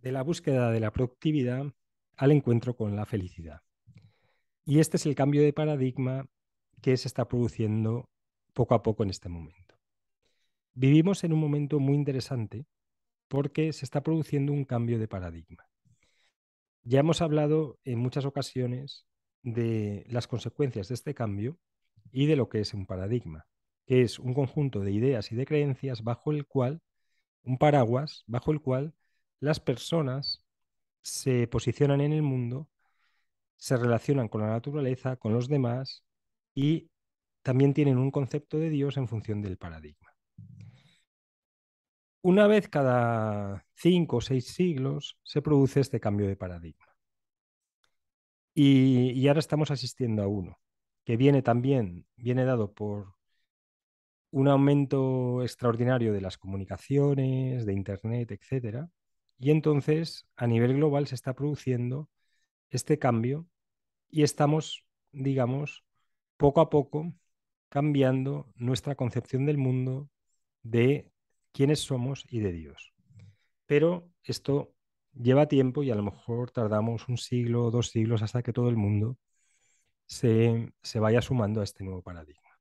de la búsqueda de la productividad al encuentro con la felicidad. Y este es el cambio de paradigma que se está produciendo poco a poco en este momento. Vivimos en un momento muy interesante porque se está produciendo un cambio de paradigma. Ya hemos hablado en muchas ocasiones de las consecuencias de este cambio y de lo que es un paradigma, que es un conjunto de ideas y de creencias bajo el cual, un paraguas, bajo el cual las personas se posicionan en el mundo, se relacionan con la naturaleza, con los demás y también tienen un concepto de Dios en función del paradigma. Una vez cada 5 o 6 siglos se produce este cambio de paradigma. Y ahora estamos asistiendo a uno, que viene dado por un aumento extraordinario de las comunicaciones, de Internet, etcétera. Y entonces, a nivel global, se está produciendo este cambio y estamos, digamos, poco a poco cambiando nuestra concepción del mundo, de quiénes somos y de Dios. Pero esto lleva tiempo y a lo mejor tardamos 1 siglo, 2 siglos hasta que todo el mundo se vaya sumando a este nuevo paradigma.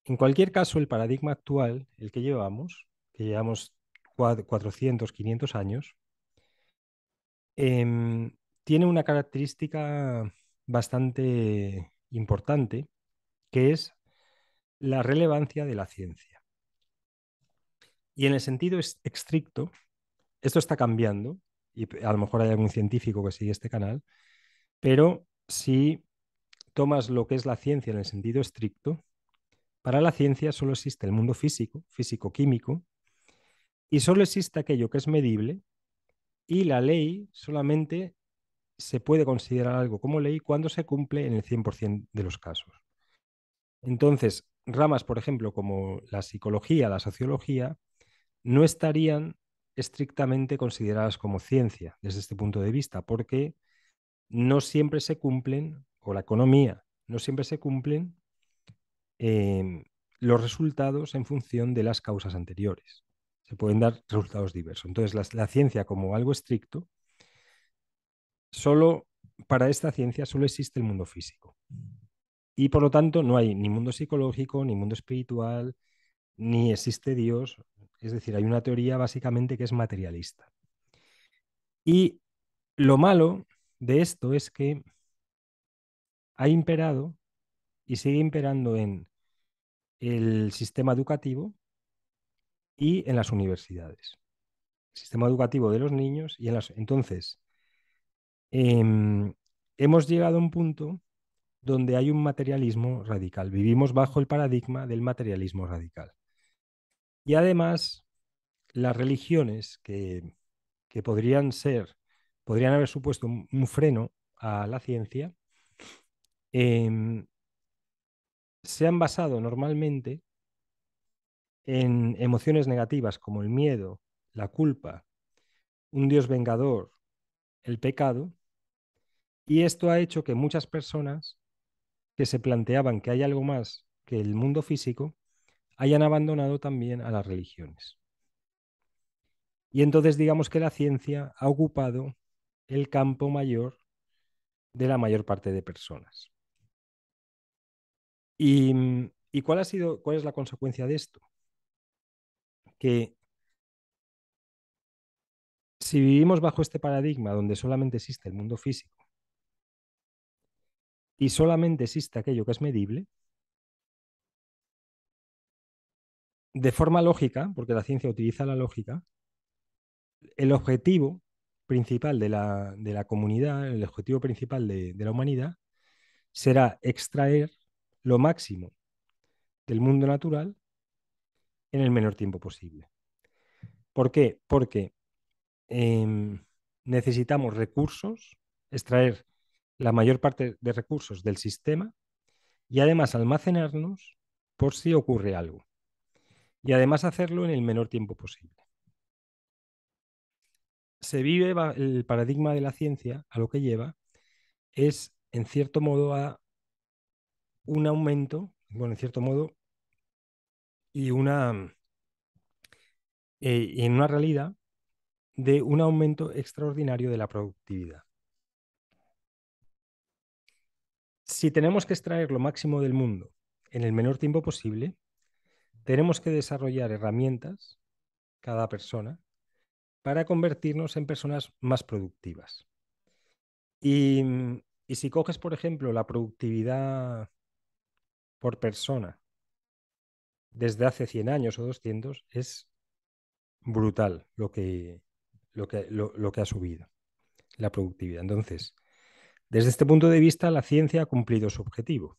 En cualquier caso, el paradigma actual, el que llevamos 400, 500 años, tiene una característica bastante importante, que es la relevancia de la ciencia. Y en el sentido estricto, esto está cambiando, y a lo mejor hay algún científico que sigue este canal, pero si tomas lo que es la ciencia en el sentido estricto, para la ciencia solo existe el mundo físico, físico-químico, y solo existe aquello que es medible, y la ley solamente se puede considerar algo como ley cuando se cumple en el 100% de los casos. Entonces, ramas, por ejemplo, como la psicología, la sociología, no estarían estrictamente consideradas como ciencia desde este punto de vista, porque no siempre se cumplen, o la economía, no siempre se cumplen los resultados en función de las causas anteriores. Se pueden dar resultados diversos. Entonces, la ciencia como algo estricto, solo para esta ciencia solo existe el mundo físico. Y por lo tanto no hay ni mundo psicológico, ni mundo espiritual, ni existe Dios. Es decir, hay una teoría básicamente que es materialista. Y lo malo de esto es que ha imperado y sigue imperando en el sistema educativo y en las universidades. El sistema educativo de los niños y en las... Entonces, hemos llegado a un punto donde hay un materialismo radical. Vivimos bajo el paradigma del materialismo radical. Y además, las religiones que podrían haber supuesto un freno a la ciencia, em, se han basado normalmente en emociones negativas como el miedo, la culpa, un Dios vengador, el pecado, y esto ha hecho que muchas personas que se planteaban que hay algo más que el mundo físico hayan abandonado también a las religiones. Y entonces digamos que la ciencia ha ocupado el campo mayor de la mayor parte de personas. ¿Y cuál es la consecuencia de esto? Que si vivimos bajo este paradigma donde solamente existe el mundo físico y solamente existe aquello que es medible, de forma lógica, porque la ciencia utiliza la lógica, el objetivo principal de la comunidad, el objetivo principal de la humanidad, será extraer lo máximo del mundo natural en el menor tiempo posible. ¿Por qué? Porque necesitamos recursos, extraer la mayor parte de recursos del sistema y además almacenarnos por si ocurre algo. Y además hacerlo en el menor tiempo posible. Se vive el paradigma de la ciencia, a lo que lleva, es en cierto modo a un aumento, bueno, en cierto modo, y en una realidad de un aumento extraordinario de la productividad. Si tenemos que extraer lo máximo del mundo en el menor tiempo posible, tenemos que desarrollar herramientas, cada persona, para convertirnos en personas más productivas. Y, y si coges, por ejemplo, la productividad por persona desde hace 100 años o 200, es brutal lo que ha subido la productividad. Entonces, desde este punto de vista, la ciencia ha cumplido su objetivo,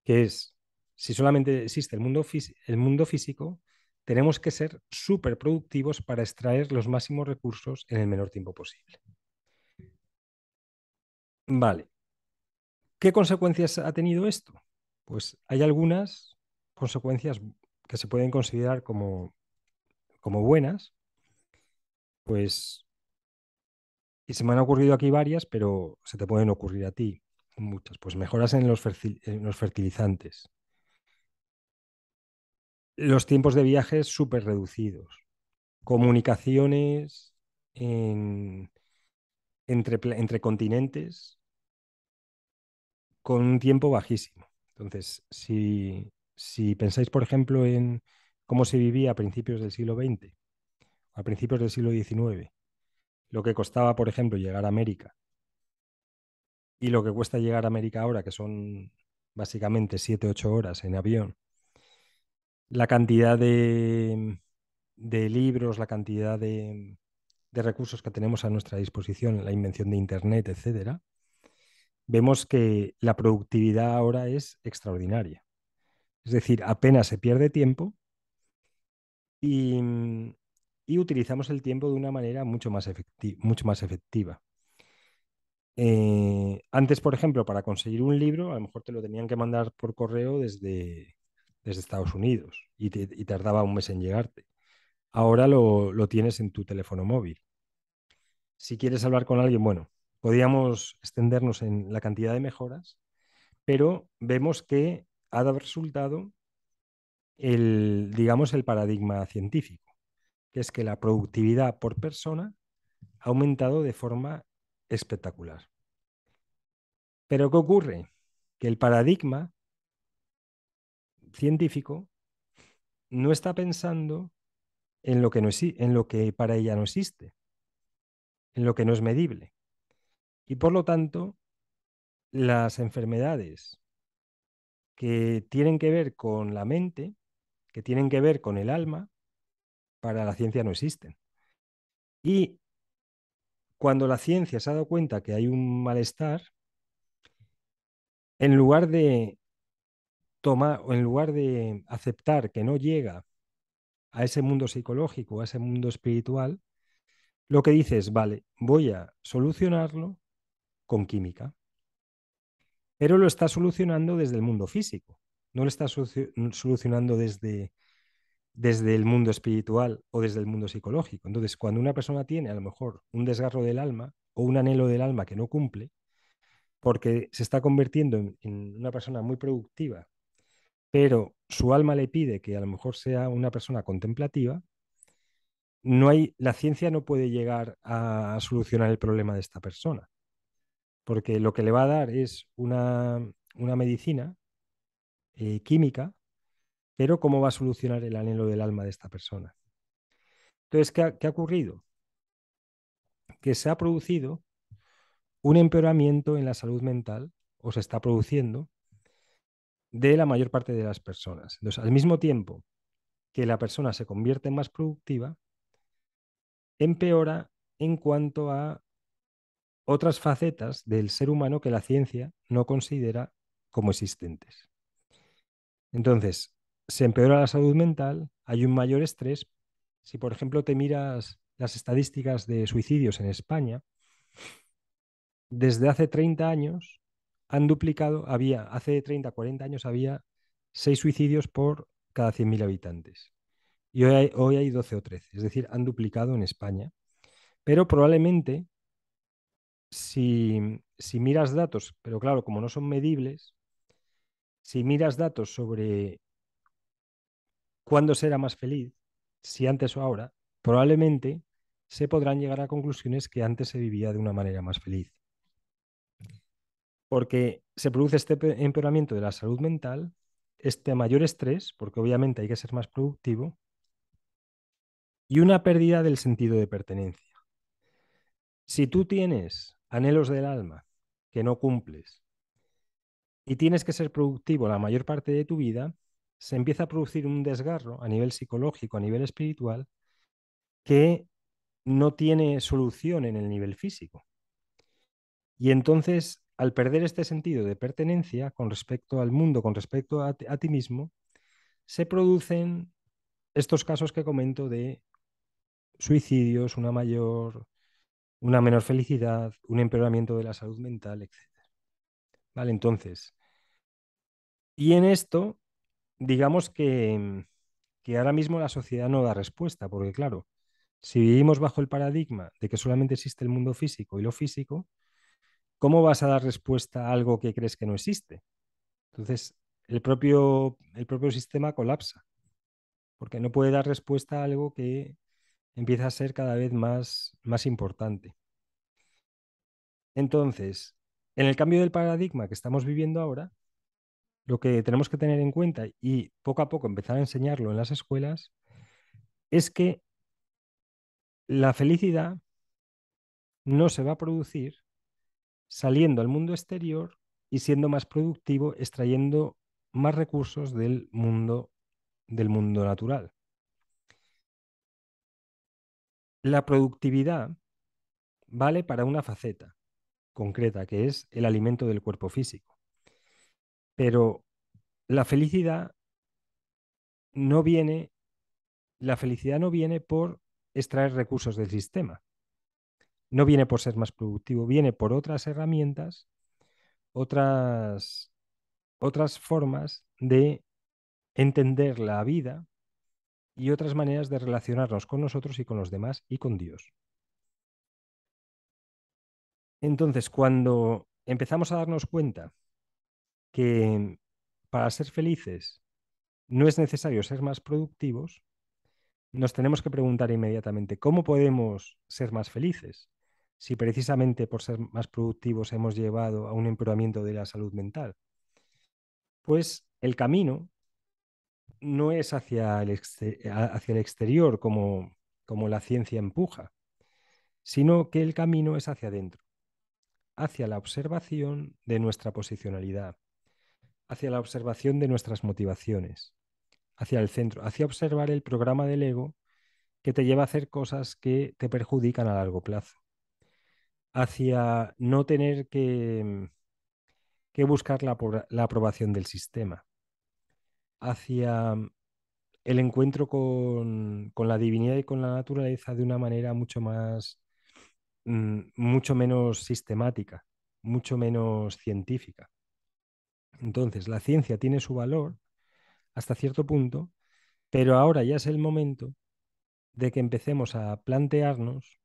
que es, si solamente existe el mundo físico, tenemos que ser súper productivos para extraer los máximos recursos en el menor tiempo posible. Vale, ¿qué consecuencias ha tenido esto? Pues hay algunas consecuencias que se pueden considerar como buenas, pues, y se me han ocurrido aquí varias, pero se te pueden ocurrir a ti muchas. Pues mejoras en los fertilizantes, los tiempos de viaje súper reducidos, comunicaciones en- entre continentes con un tiempo bajísimo. Entonces, si pensáis, por ejemplo, en cómo se vivía a principios del siglo XX, a principios del siglo XIX, lo que costaba, por ejemplo, llegar a América y lo que cuesta llegar a América ahora, que son básicamente 7 u 8 horas en avión, la cantidad de libros, la cantidad de recursos que tenemos a nuestra disposición, la invención de Internet, etcétera, vemos que la productividad ahora es extraordinaria. Es decir, apenas se pierde tiempo y, y utilizamos el tiempo de una manera mucho más efectiva. Antes, por ejemplo, para conseguir un libro, a lo mejor te lo tenían que mandar por correo desde Estados Unidos y tardaba un mes en llegarte. Ahora lo tienes en tu teléfono móvil. Si quieres hablar con alguien, bueno, podríamos extendernos en la cantidad de mejoras, pero vemos que ha dado resultado digamos, el paradigma científico, que es que la productividad por persona ha aumentado de forma espectacular. Pero ¿qué ocurre? Que el paradigma científico no está pensando en lo que, en lo que para ella no existe, en lo que no es medible. Y por lo tanto, las enfermedades que tienen que ver con la mente, que tienen que ver con el alma, para la ciencia no existen. Y cuando la ciencia se ha dado cuenta que hay un malestar, en lugar de tomar o en lugar de aceptar que no llega a ese mundo psicológico, a ese mundo espiritual, lo que dice es, vale, voy a solucionarlo con química, pero lo está solucionando desde el mundo físico, no lo está solucionando desde el mundo espiritual o desde el mundo psicológico. Entonces, cuando una persona tiene a lo mejor un desgarro del alma o un anhelo del alma que no cumple, porque se está convirtiendo en una persona muy productiva, pero su alma le pide que a lo mejor sea una persona contemplativa, la ciencia no puede llegar a solucionar el problema de esta persona, porque lo que le va a dar es una medicina química, pero ¿cómo va a solucionar el anhelo del alma de esta persona? Entonces, ¿qué ha ocurrido? Que se ha producido un empeoramiento en la salud mental, o se está produciendo, de la mayor parte de las personas. Entonces, al mismo tiempo que la persona se convierte en más productiva, empeora en cuanto a otras facetas del ser humano que la ciencia no considera como existentes. Entonces, se empeora la salud mental, hay un mayor estrés. Si, por ejemplo, te miras las estadísticas de suicidios en España, desde hace 30 años han duplicado, hace 30, 40 años había 6 suicidios por cada 100.000 habitantes. Y hoy hay 12 o 13, es decir, han duplicado en España. Pero probablemente, si miras datos, pero claro, como no son medibles, si miras datos sobre cuándo será más feliz, si antes o ahora, probablemente se podrán llegar a conclusiones que antes se vivía de una manera más feliz. Porque se produce este empeoramiento de la salud mental, este mayor estrés, porque obviamente hay que ser más productivo, y una pérdida del sentido de pertenencia. Si tú tienes anhelos del alma que no cumples y tienes que ser productivo la mayor parte de tu vida, se empieza a producir un desgarro a nivel psicológico, a nivel espiritual, que no tiene solución en el nivel físico. Y entonces, al perder este sentido de pertenencia con respecto al mundo, con respecto a ti mismo, se producen estos casos que comento de suicidios, una menor felicidad, un empeoramiento de la salud mental, etc. ¿Vale? Entonces, y en esto, digamos que ahora mismo la sociedad no da respuesta, porque claro, si vivimos bajo el paradigma de que solamente existe el mundo físico y lo físico, ¿cómo vas a dar respuesta a algo que crees que no existe? Entonces, el propio sistema colapsa, porque no puede dar respuesta a algo que empieza a ser cada vez más importante. Entonces, en el cambio del paradigma que estamos viviendo ahora, lo que tenemos que tener en cuenta y poco a poco empezar a enseñarlo en las escuelas es que la felicidad no se va a producir saliendo al mundo exterior y siendo más productivo, extrayendo más recursos del mundo natural. La productividad vale para una faceta concreta, que es el alimento del cuerpo físico. Pero la felicidad no viene, la felicidad no viene por extraer recursos del sistema, no viene por ser más productivo, viene por otras herramientas, otras, otras formas de entender la vida y otras maneras de relacionarnos con nosotros y con los demás y con Dios. Entonces, cuando empezamos a darnos cuenta que para ser felices no es necesario ser más productivos, nos tenemos que preguntar inmediatamente, ¿cómo podemos ser más felices? Si precisamente por ser más productivos hemos llevado a un empeoramiento de la salud mental. Pues el camino no es hacia el exterior como la ciencia empuja, sino que el camino es hacia adentro, hacia la observación de nuestra posicionalidad, hacia la observación de nuestras motivaciones, hacia el centro, hacia observar el programa del ego que te lleva a hacer cosas que te perjudican a largo plazo, hacia no tener que buscar la aprobación del sistema, hacia el encuentro con la divinidad y con la naturaleza de una manera mucho menos sistemática, mucho menos científica. Entonces, la ciencia tiene su valor hasta cierto punto, pero ahora ya es el momento de que empecemos a plantearnos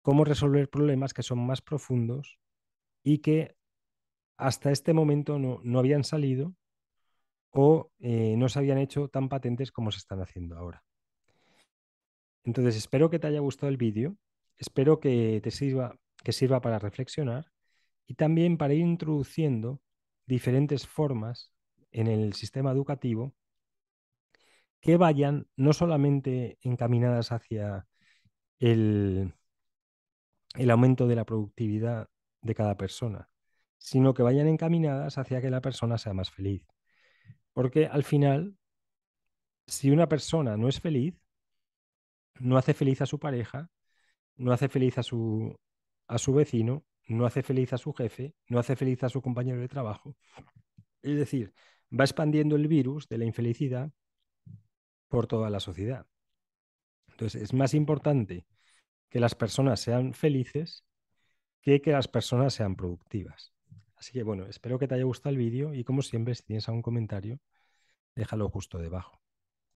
cómo resolver problemas que son más profundos y que hasta este momento no habían salido o no se habían hecho tan patentes como se están haciendo ahora. Entonces, espero que te haya gustado el vídeo, espero que sirva para reflexionar y también para ir introduciendo diferentes formas en el sistema educativo que vayan no solamente encaminadas hacia el, el aumento de la productividad de cada persona, sino que vayan encaminadas hacia que la persona sea más feliz. Porque al final, si una persona no es feliz, no hace feliz a su pareja, no hace feliz a su vecino, no hace feliz a su jefe, no hace feliz a su compañero de trabajo. Es decir, va expandiendo el virus de la infelicidad por toda la sociedad. Entonces, es más importante que las personas sean felices que las personas sean productivas. Así que bueno, espero que te haya gustado el vídeo y como siempre, si tienes algún comentario, déjalo justo debajo.